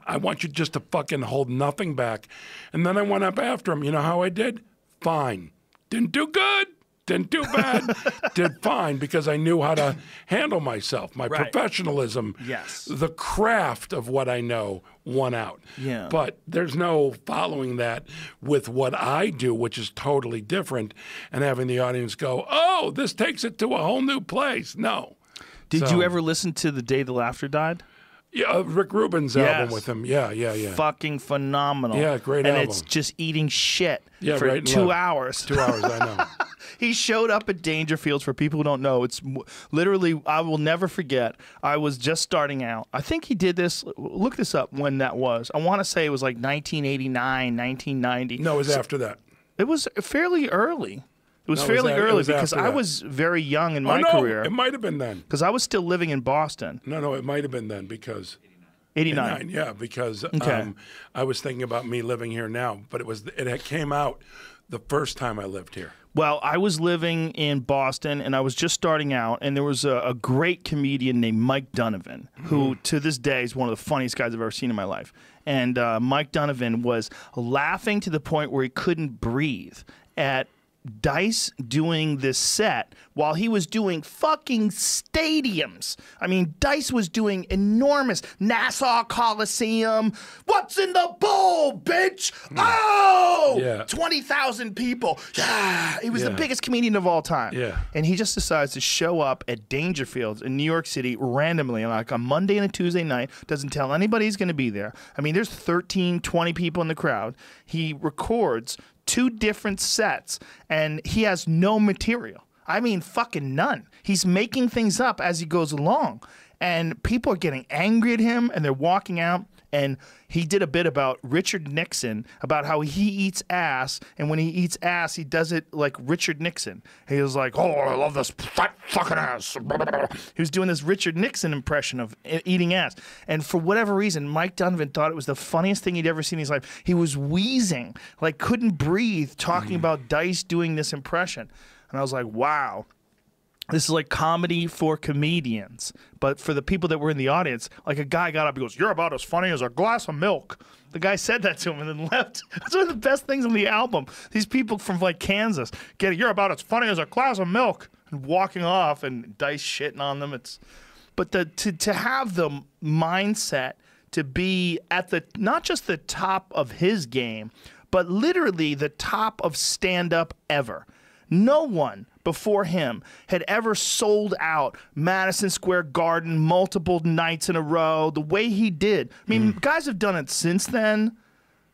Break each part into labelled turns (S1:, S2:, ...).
S1: I want you just to fucking hold nothing back. And then I went up after him. You know how I did? Fine. Didn't do good. Didn't do bad. Did fine because I knew how to handle myself. My professionalism, the craft of what I know won out.
S2: Yeah.
S1: But there's no following that with what I do, which is totally different, and having the audience go, oh, this takes it to a whole new place. No.
S2: Did you ever listen to The Day the Laughter Died?
S1: Yeah, Rick Rubin's album with him. Yeah.
S2: Fucking phenomenal.
S1: Yeah, great album.
S2: And it's just eating shit for
S1: right
S2: 2 hours.
S1: 2 hours, I know.
S2: He showed up at Dangerfields. For people who don't know, it's literally, I will never forget, I was just starting out. I think he did this, look this up when that was. I want to say it was like 1989, 1990.
S1: No, it was after that.
S2: It was fairly early. It was fairly early because I was very young in my career.
S1: It might have been then.
S2: Because I was still living in Boston.
S1: No, it might have been then because...
S2: 89.
S1: Yeah, because I was thinking about me living here now, but it came out the first time I lived here.
S2: Well, I was living in Boston, and I was just starting out, and there was a great comedian named Mike Donovan, who to this day is one of the funniest guys I've ever seen in my life. And Mike Donovan was laughing to the point where he couldn't breathe at Dice doing this set while he was doing fucking stadiums. I mean, Dice was doing enormous Nassau Coliseum. What's in the bowl, bitch? Oh! 20,000 people. Yeah! He was the biggest comedian of all time.
S1: Yeah.
S2: And he just decides to show up at Dangerfields in New York City randomly, like a Monday and a Tuesday night, doesn't tell anybody he's going to be there. I mean, there's 13, 20 people in the crowd. He records 2 different sets, and he has no material. I mean, fucking none. He's making things up as he goes along, and people are getting angry at him, and they're walking out. And he did a bit about Richard Nixon, about how he eats ass, and when he eats ass, he does it like Richard Nixon. He was like, oh, I love this fat fucking ass. He was doing this Richard Nixon impression of eating ass. And for whatever reason, Mike Donovan thought it was the funniest thing he'd ever seen in his life. He was wheezing, like couldn't breathe, talking about Dice doing this impression. And I was like, wow. This is like comedy for comedians, but for the people that were in the audience, like a guy got up, he goes, you're about as funny as a glass of milk. The guy said that to him and then left. That's one of the best things on the album. These people from like Kansas get it, you're about as funny as a glass of milk, and walking off and Dice shitting on them. But to have the mindset to be at the, not just the top of his game, but literally the top of stand-up ever. No one before him had ever sold out Madison Square Garden multiple nights in a row the way he did. I mean, guys have done it since then.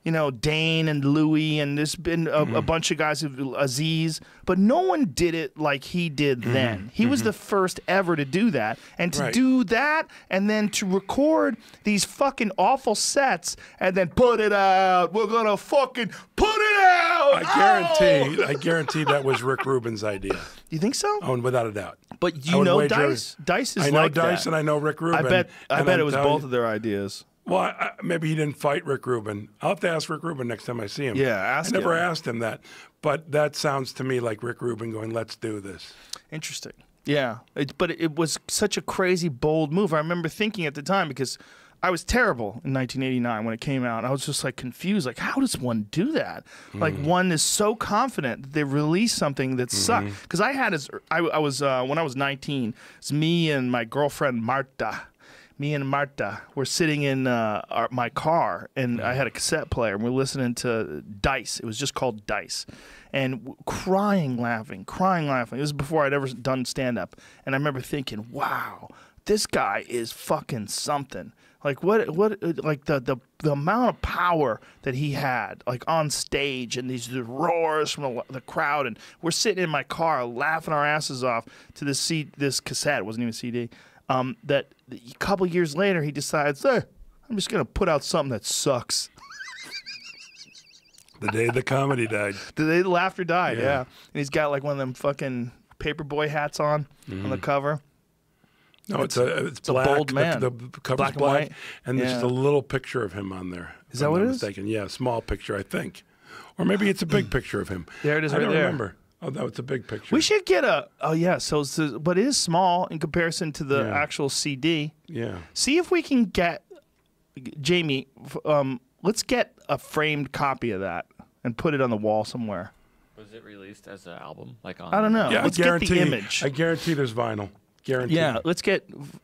S2: You know, Dane and Louis, and there's been a bunch of guys, Aziz, but no one did it like he did then. He was the first ever to do that. And to do that, and then to record these fucking awful sets, and then put it out. We're gonna fucking put it out!
S1: I guarantee that was Rick Rubin's idea.
S2: You think so?
S1: Oh, without a doubt.
S2: But you know Dice? Dice is like that.
S1: I know Dice and I know Rick Rubin.
S2: I bet it was both of their ideas.
S1: Well, maybe he didn't fight Rick Rubin. I'll have to ask Rick Rubin next time I see him.
S2: Yeah, ask him.
S1: I never asked him that. But that sounds to me like Rick Rubin going, let's do this.
S2: Interesting. Yeah. But it was such a crazy, bold move. I remember thinking at the time, because I was terrible in 1989 when it came out. I was just like confused. Like, how does one do that? Like, one is so confident that they release something that sucked. Because I had, I was when I was 19, it's me and my girlfriend Marta. Me and Marta were sitting in my car, and I had a cassette player, and we're listening to Dice. It was just called Dice. And crying, laughing. This was before I'd ever done stand-up. And I remember thinking, wow, this guy is fucking something. Like, what like the amount of power that he had, like, on stage, and these roars from the crowd. And we're sitting in my car laughing our asses off to this cassette. It wasn't even a CD. That a couple years later, he decides, I'm just going to put out something that sucks.
S1: The day the comedy died.
S2: The day the laughter died, yeah. And he's got like one of them fucking paperboy hats on the cover.
S1: No, it's black.
S2: A bold man.
S1: The cover's black, and there's just a little picture of him on there.
S2: Is that what it is?
S1: Mistaken. Yeah, small picture, I think. Or maybe it's a big picture of him.
S2: There it is right there.
S1: I don't remember. Oh, no, it's a big picture.
S2: We should get a, but it is small in comparison to the actual CD.
S1: Yeah.
S2: See if we can get Jamie, let's get a framed copy of that and put it on the wall somewhere.
S3: Was it released as an album? Like on?
S2: I don't know.
S1: Yeah,
S2: Let's get the image.
S1: I guarantee there's vinyl. Guarantee.
S2: Yeah, let's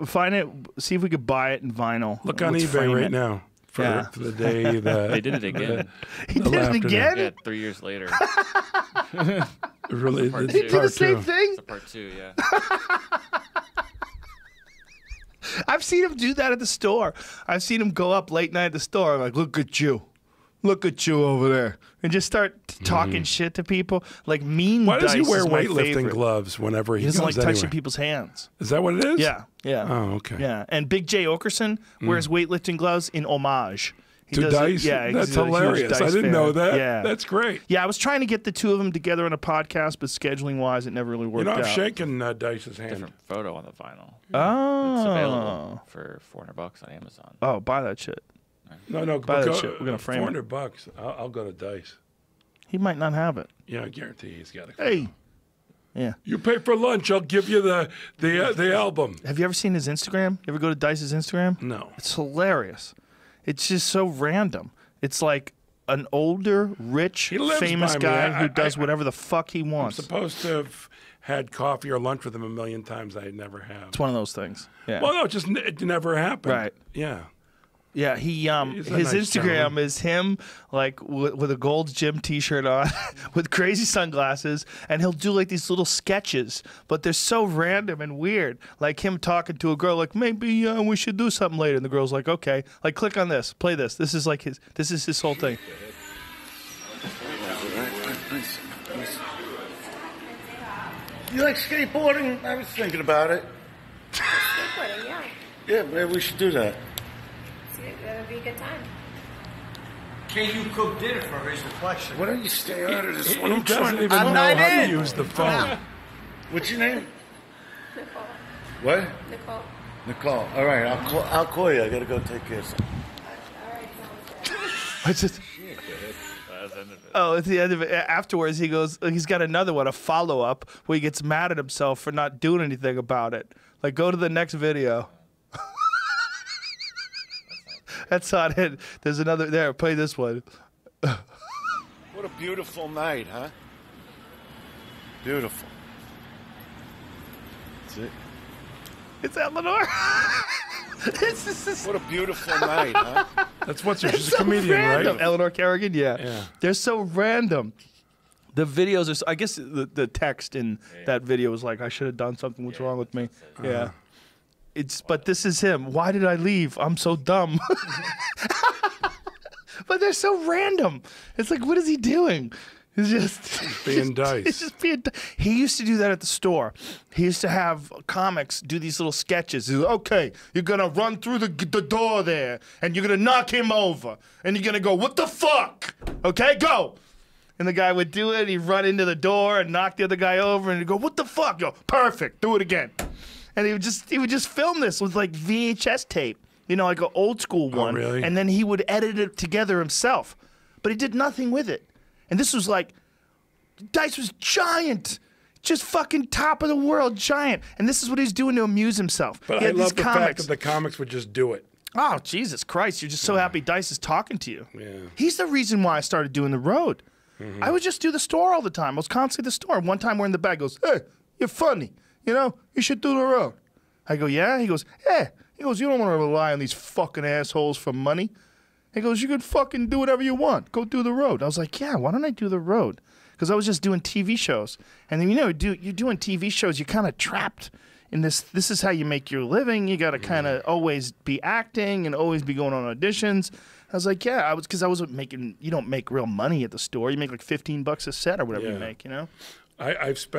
S2: find it. See if we could buy it in vinyl.
S1: Look on
S2: Let's
S1: eBay
S2: frame
S1: right
S2: it.
S1: now for the day that
S3: They did it again.
S2: He did it again.
S3: Yeah, 3 years later.
S1: Really,
S3: Part
S2: He
S3: two.
S2: did the same thing.
S3: It's a part 2, yeah.
S2: I've seen him do that at the store. I've seen him go up late night at the store. I'm like, look at you over there, and just start talking shit to people. Like mean.
S1: Why does he
S2: Dice
S1: wear
S2: is my
S1: weightlifting
S2: favorite.
S1: gloves whenever he
S2: He doesn't like
S1: goes
S2: touching
S1: anywhere?
S2: people's hands.
S1: Is that what it is?
S2: Yeah.
S1: Oh, okay.
S2: Yeah, and Big J Okerson wears weightlifting gloves in homage. He
S1: To
S2: does it-
S1: Dice?
S2: Yeah,
S1: That's
S2: he's a huge
S1: hilarious.
S2: Dice
S1: I didn't
S2: fan.
S1: know that.
S2: Yeah,
S1: That's great.
S2: Yeah, I was trying to get the two of them together on a podcast, but scheduling wise, it never really
S1: You
S2: worked
S1: know, I'm
S2: out.
S1: shaking Dice's hand.
S3: Different photo on the vinyl.
S2: Oh,
S3: It's available for $400 on Amazon.
S2: Oh, buy that shit.
S1: No,
S2: Buy that
S1: go,
S2: shit. We're gonna frame it.
S1: $400. I'll go to Dice.
S2: He might not have it.
S1: Yeah, I guarantee he's got it.
S2: Hey, yeah.
S1: You pay for lunch, I'll give you the album.
S2: Have you ever seen his Instagram? You ever go to Dice's Instagram?
S1: No.
S2: It's hilarious. It's just so random. It's like an older, rich,
S1: He lives
S2: famous
S1: by me.
S2: guy
S1: I-
S2: who does
S1: I-
S2: whatever the fuck he
S1: I'm
S2: wants.
S1: supposed to have had coffee or lunch with him a million times. I never have.
S2: It's one of those things. Yeah.
S1: Well, no, it never happened.
S2: Right.
S1: Yeah.
S2: Yeah,
S1: He's a
S2: his
S1: nice
S2: Instagram
S1: gentleman.
S2: is him like with a Gold's Gym T-shirt on, with crazy sunglasses, and he'll do like these little sketches, but they're so random and weird. Like him talking to a girl, like maybe we should do something later, and the girl's like, okay, like click on this, play this. This is like his whole thing.
S4: You like skateboarding? I was thinking about it.
S5: Skateboarding, yeah.
S4: Yeah, maybe we should do that.
S5: That would be a good time.
S6: Can you cook dinner for her is the question.
S4: Why don't you stay out of this
S1: He
S4: one? I'm
S1: doesn't
S4: trying.
S1: even
S4: I'm
S1: know
S4: not
S1: how to
S4: in.
S1: use the phone.
S4: What's your name?
S5: Nicole.
S4: What?
S5: Nicole.
S4: Nicole. All right, I'll call you. I gotta go take care of something.
S5: All right, sounds good.
S2: It's just, at the end of it, afterwards he goes, he's got another one, a follow up where he gets mad at himself for not doing anything about it. Like go to the next video. That's not it. There's another there. Play this one.
S4: What a beautiful night, huh? Beautiful. That's it.
S2: It's Eleanor.
S4: What a beautiful night, huh?
S1: That's what's her. She's a
S2: so
S1: comedian,
S2: random.
S1: right?
S2: Eleanor Kerrigan, yeah.
S1: Yeah.
S2: They're so random. The videos are. I guess the text in that video was like, "I should have done something. What's wrong with me?" Yeah. But this is him. Why did I leave? I'm so dumb. But they're so random. It's like, what is he doing? He's just
S1: Being Dice.
S2: He's just being. He used to do that at the store. He used to have comics do these little sketches. He's like, okay, you're gonna run through the door there, and you're gonna knock him over, and you're gonna go, what the fuck? Okay, go. And the guy would do it. He'd run into the door and knock the other guy over, and he'd go, what the fuck? Yo, perfect. Do it again. And he would just film this with like VHS tape, like an old school one.
S1: really?
S2: And then he would edit it together himself. But he did nothing with it. And this was like, Dice was giant. Just fucking top of the world giant. And this is what he's doing to amuse himself.
S1: But
S2: He
S1: I
S2: had
S1: love
S2: these
S1: the fact
S2: comics.
S1: that the comics would just do it.
S2: Oh, Jesus Christ. You're just so happy Dice is talking to you.
S1: Yeah.
S2: He's the reason why I started doing the road.
S1: Mm-hmm.
S2: I would just do the store all the time. I was constantly at the store. One time we're in the bag, goes, hey, you're funny. You should do the road. I go, yeah? He goes, yeah. He goes, you don't want to rely on these fucking assholes for money. He goes, you could fucking do whatever you want. Go do the road. I was like, yeah, why don't I do the road? Because I was just doing TV shows. And then, you're doing TV shows, you're kind of trapped in this. This is how you make your living. You got to kind of always be acting and always be going on auditions. I was like, yeah, because I wasn't making, you don't make real money at the store. You make like $15 a set or whatever you
S1: Yeah.
S2: make,
S1: I've spent